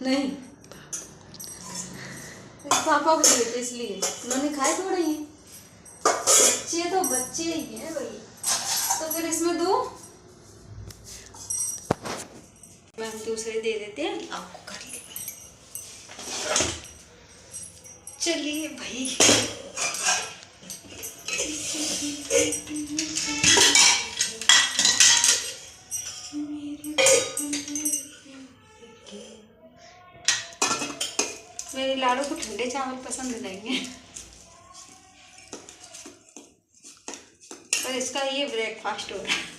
नहीं, पापा को दिए थे इसलिए उन्होंने खाए थोड़े ही। बच्चे तो बच्चे ही हैं भाई, तो फिर इसमें दो मैं हम दूसरे दे देते हैं आपको कर ले। चलिए भाई, मेरे लाड़ू को ठंडे चावल पसंद नहीं है, पर इसका ये ब्रेकफास्ट हो रहा है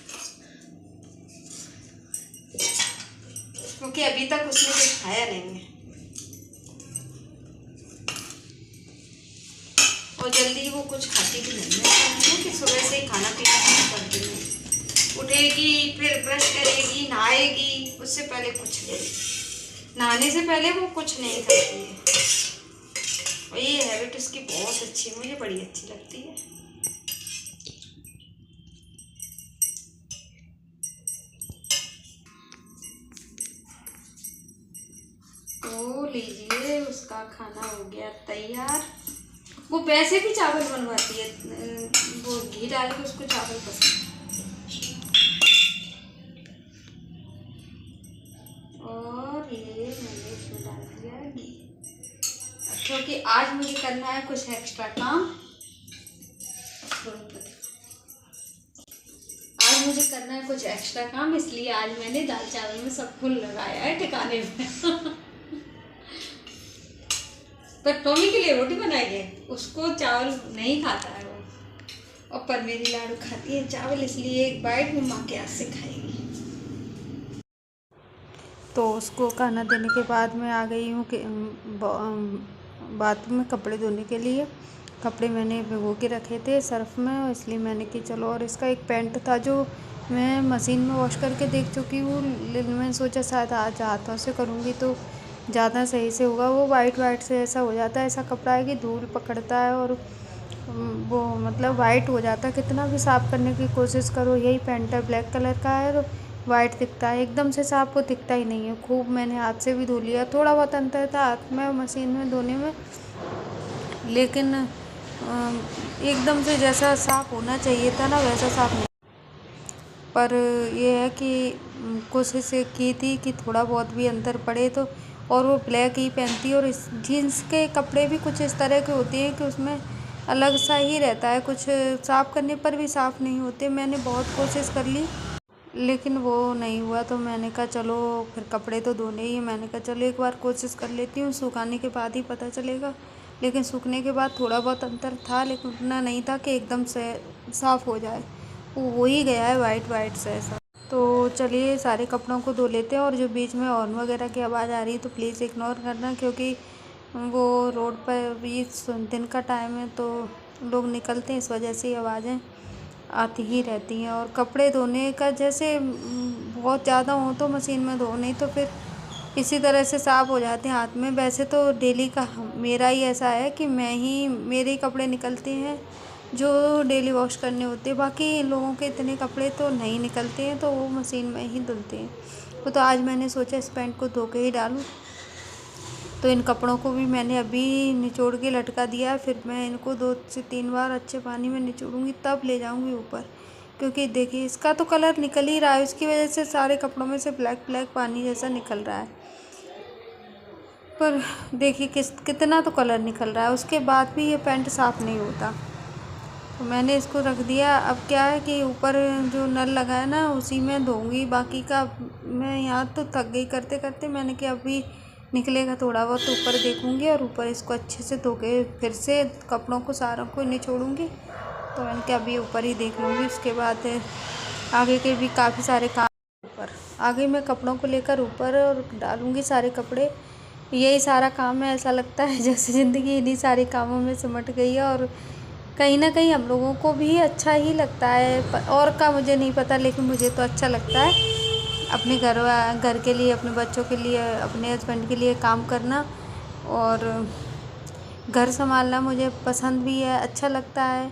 क्योंकि अभी तक उसने कुछ खाया नहीं है और जल्दी वो कुछ खाती भी नहीं है कि सुबह से ही खाना पीना शुरू कर देंगे। उठेगी, फिर ब्रश करेगी, नहाएगी, उससे पहले कुछ नहीं, नहाने से पहले वो कुछ नहीं खाती है। और ये हैबिट उसकी बहुत अच्छी, मुझे बड़ी अच्छी लगती है। तो लीजिए, उसका खाना हो गया तैयार। वो वैसे भी चावल बनवाती है, वो घी डाल के उसको चावल पसंद है। और ये मैंने इसमें डाल दिया घी, क्योंकि आज मुझे करना है कुछ एक्स्ट्रा काम। आज मुझे करना है कुछ एक्स्ट्रा काम, इसलिए आज मैंने दाल चावल में सब फुल लगाया है ठिकाने में। पर टॉमी के लिए रोटी बनाई है, उसको चावल नहीं खाता है वो, और पर मेरी लाडू खाती है चावल, इसलिए एक बाइट में माँ के हाथ से खाएगी। तो उसको खाना देने के बाद मैं आ गई हूँ कि बाथरूम में कपड़े धोने के लिए। कपड़े मैंने भिगो के रखे थे सर्फ में, इसलिए मैंने कि चलो, और इसका एक पैंट था जो मैं मशीन में वॉश करके देख चुकी हूँ, मैंने सोचा शायद आज हाथों से करूँगी तो ज़्यादा सही से होगा। वो वाइट वाइट से ऐसा हो जाता है, ऐसा कपड़ा है कि धूल पकड़ता है और वो मतलब वाइट हो जाता है, कितना भी साफ़ करने की कोशिश करो। यही पैंट है, ब्लैक कलर का है और वाइट दिखता है, एकदम से साफ वो दिखता ही नहीं है। खूब मैंने हाथ से भी धो लिया, थोड़ा बहुत अंतर था हाथ में मशीन में धोने में, लेकिन एकदम से जैसा साफ़ होना चाहिए था ना वैसा साफ़ नहीं। पर ये है कि कोशिश की थी कि थोड़ा बहुत भी अंतर पड़े तो। और वो ब्लैक ही पहनती है, और इस जीन्स के कपड़े भी कुछ इस तरह के होते हैं कि उसमें अलग सा ही रहता है, कुछ साफ़ करने पर भी साफ़ नहीं होते। मैंने बहुत कोशिश कर ली लेकिन वो नहीं हुआ, तो मैंने कहा चलो फिर कपड़े तो धोने ही, मैंने कहा चलो एक बार कोशिश कर लेती हूँ, सुखाने के बाद ही पता चलेगा। लेकिन सूखने के बाद थोड़ा बहुत अंतर था, लेकिन उतना नहीं था कि एकदम से साफ़ हो जाए, वो हो ही गया है वाइट वाइट से ऐसा। तो चलिए सारे कपड़ों को धो लेते हैं, और जो बीच में हॉर्न वगैरह की आवाज़ आ रही है तो प्लीज़ इग्नोर करना, क्योंकि वो रोड पर भी दिन का टाइम है तो लोग निकलते हैं, इस वजह से आवाज़ें आती ही रहती हैं। और कपड़े धोने का जैसे बहुत ज़्यादा हो तो मशीन में धो, नहीं तो फिर इसी तरह से साफ़ हो जाते हैं हाथ में। वैसे तो डेली का मेरा ही ऐसा है कि मेरे ही कपड़े निकलते हैं जो डेली वॉश करने होते हैं, बाकी लोगों के इतने कपड़े तो नहीं निकलते हैं, तो वो मशीन में ही धुलते हैं। वो तो आज मैंने सोचा इस पैंट को धो के ही डालूँ, तो इन कपड़ों को भी मैंने अभी निचोड़ के लटका दिया है। फिर मैं इनको 2 से 3 बार अच्छे पानी में निचोड़ूंगी, तब ले जाऊंगी ऊपर, क्योंकि देखिए इसका तो कलर निकल ही रहा है, उसकी वजह से सारे कपड़ों में से ब्लैक ब्लैक पानी जैसा निकल रहा है। पर देखिए कितना तो कलर निकल रहा है, उसके बाद भी ये पैंट साफ़ नहीं होता। तो मैंने इसको रख दिया। अब क्या है कि ऊपर जो नल लगा है ना उसी में धोऊंगी, बाकी का मैं यहाँ तो थक गई करते करते। मैंने कि अभी निकलेगा थोड़ा बहुत तो ऊपर देखूंगी, और ऊपर इसको अच्छे से धो के फिर से कपड़ों को सारों को निचोड़ूंगी। तो मैंने कि अभी ऊपर ही देख लूँगी, उसके बाद आगे के भी काफ़ी सारे काम ऊपर। आगे मैं कपड़ों को लेकर ऊपर और डालूँगी सारे कपड़े। यही सारा काम है, ऐसा लगता है जैसे ज़िंदगी इन्हीं सारे कामों में सिमट गई है, और कहीं ना कहीं हम लोगों को भी अच्छा ही लगता है। और का मुझे नहीं पता, लेकिन मुझे तो अच्छा लगता है अपने घर के लिए, अपने बच्चों के लिए, अपने हस्बैंड के लिए काम करना, और घर संभालना मुझे पसंद भी है, अच्छा लगता है।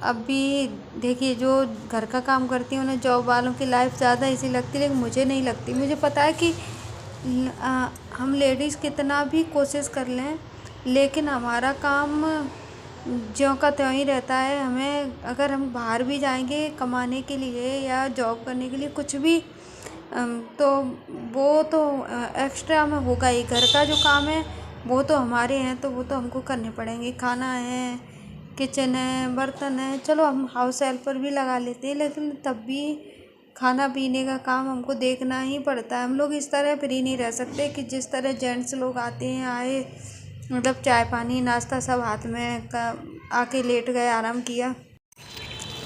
अभी देखिए जो घर का काम करती हैं उन्हें जॉब वालों की लाइफ ज़्यादा इजी लगती है, लेकिन मुझे नहीं लगती। मुझे पता है कि हम लेडीज़ कितना भी कोशिश कर लें, लेकिन हमारा काम ज्यों का त्यों ही रहता है। हमें अगर हम बाहर भी जाएंगे कमाने के लिए या जॉब करने के लिए कुछ भी, तो वो तो एक्स्ट्रा में होगा ही। घर का जो काम है वो तो हमारे हैं, तो वो तो हमको करने पड़ेंगे। खाना है, किचन है, बर्तन है, चलो हम हाउस हेल्पर भी लगा लेते हैं, लेकिन तब भी खाना पीने का काम हमको देखना ही पड़ता है। हम लोग इस तरह फ्री नहीं रह सकते कि जिस तरह जेंट्स लोग आते हैं, आए मतलब चाय पानी नाश्ता सब हाथ में आके लेट गए, आराम किया।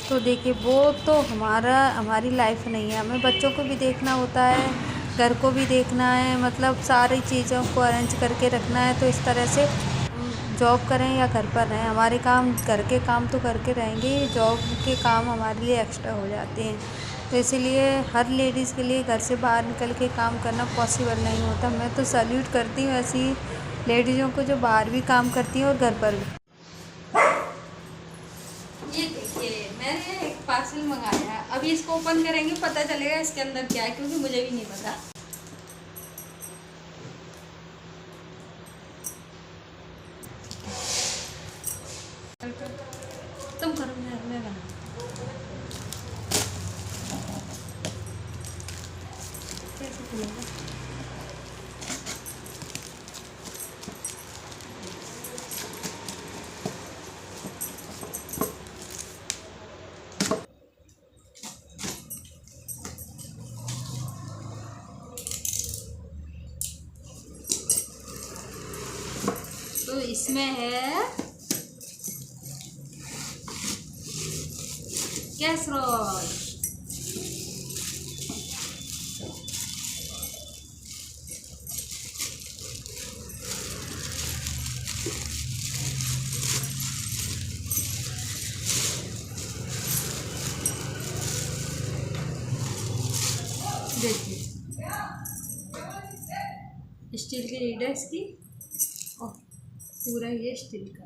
तो देखिए वो तो हमारी लाइफ नहीं है। हमें बच्चों को भी देखना होता है, घर को भी देखना है, मतलब सारी चीज़ों को अरेंज करके रखना है। तो इस तरह से जॉब करें या घर पर रहें, हमारे काम घर के काम तो करके रहेंगे, जॉब के काम हमारे लिए एक्स्ट्रा हो जाते हैं। तो इसीलिए हर लेडीज़ के लिए घर से बाहर निकल के काम करना पॉसिबल नहीं होता। मैं तो सैल्यूट करती हूँ ऐसी लेडीज़ों को जो बाहर भी काम करती हैं और घर पर भी। ये देखिए मैंने एक पार्सल मंगाया है, अभी इसको ओपन करेंगे पता चलेगा इसके अंदर क्या है, क्योंकि मुझे भी नहीं पता। तुम करो, मैं बना। कैसे खुलेगा? तो इसमें है कैसरोल। देखिए स्टील की लीडर्स की, और पूरा ये स्टील का।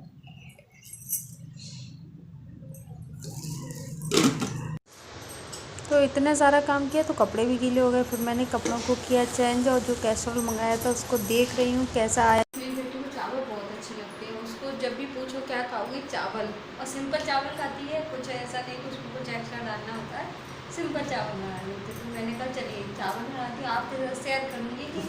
तो इतना सारा काम किया तो कपड़े भी गीले हो गए। फिर मैंने कपड़ों को किया चेंज, और जो कैसरोल मंगाया था उसको देख रही हूँ कैसा आया। मेरी बेटी को चावल बहुत अच्छे लगते हैं, उसको जब भी पूछो क्या खाओगी, चावल, और सिंपल चावल खाती है, कुछ ऐसा नहीं कि उसमें कुछ एक्स्ट्रा डालना होता है, सिंपल चावल बना लेते। तो मैंने कहा चलिए चावल बनाती हूँ, आपके साथ शेयर करूँगी कि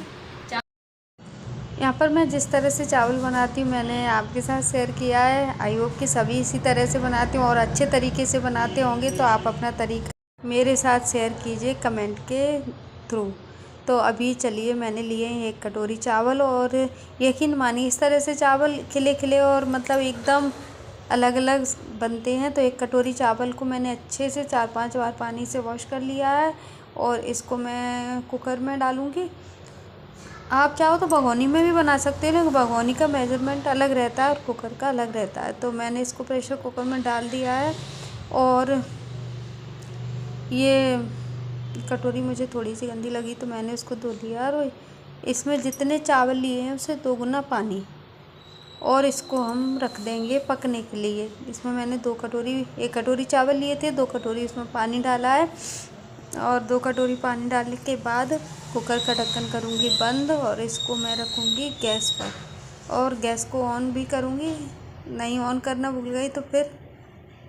यहाँ पर मैं जिस तरह से चावल बनाती हूँ मैंने आपके साथ शेयर किया है। आई होप कि सभी इसी तरह से बनाते हैं और अच्छे तरीके से बनाते होंगे। तो आप अपना तरीका मेरे साथ शेयर कीजिए कमेंट के थ्रू। तो अभी चलिए मैंने लिए हैं 1 कटोरी चावल, और यकीन मानिए इस तरह से चावल खिले खिले और मतलब एकदम अलग अलग बनते हैं। तो 1 कटोरी चावल को मैंने अच्छे से 4-5 बार पानी से वॉश कर लिया है, और इसको मैं कुकर में डालूँगी। आप चाहो तो भगोनी में भी बना सकते हैं, लेकिन भगोनी का मेजरमेंट अलग रहता है और कुकर का अलग रहता है। तो मैंने इसको प्रेशर कुकर में डाल दिया है, और ये कटोरी मुझे थोड़ी सी गंदी लगी तो मैंने उसको धो लिया। और इसमें जितने चावल लिए हैं उससे 2 गुना पानी, और इसको हम रख देंगे पकने के लिए। इसमें मैंने 1 कटोरी चावल लिए थे, 2 कटोरी इसमें पानी डाला है, और 2 कटोरी पानी डालने के बाद कुकर का ढक्कन करूँगी बंद, और इसको मैं रखूँगी गैस पर, और गैस को ऑन भी करूँगी। नहीं ऑन करना भूल गई तो फिर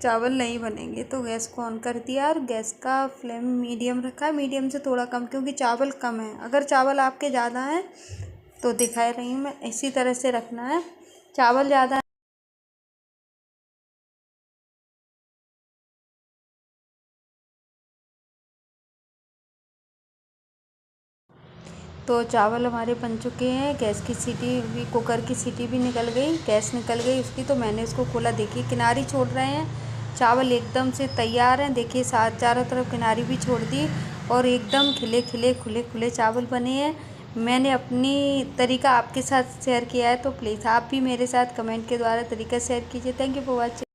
चावल नहीं बनेंगे। तो गैस को ऑन कर दिया, और गैस का फ्लेम मीडियम रखा है, मीडियम से थोड़ा कम, क्योंकि चावल कम है। अगर चावल आपके ज़्यादा हैं तो दिखा रही हूँ मैं, इसी तरह से रखना है। चावल ज़्यादा तो चावल हमारे बन चुके हैं। गैस की सीटी भी, कुकर की सीटी भी निकल गई, गैस निकल गई उसकी। तो मैंने इसको खोला, देखिए किनारी छोड़ रहे हैं, चावल एकदम से तैयार हैं। देखिए चारों तरफ किनारी भी छोड़ दी, और एकदम खिले खिले खुले खुले चावल बने हैं। मैंने अपनी तरीका आपके साथ शेयर किया है, तो प्लीज़ आप भी मेरे साथ कमेंट के द्वारा तरीका शेयर कीजिए। Thank you for watching.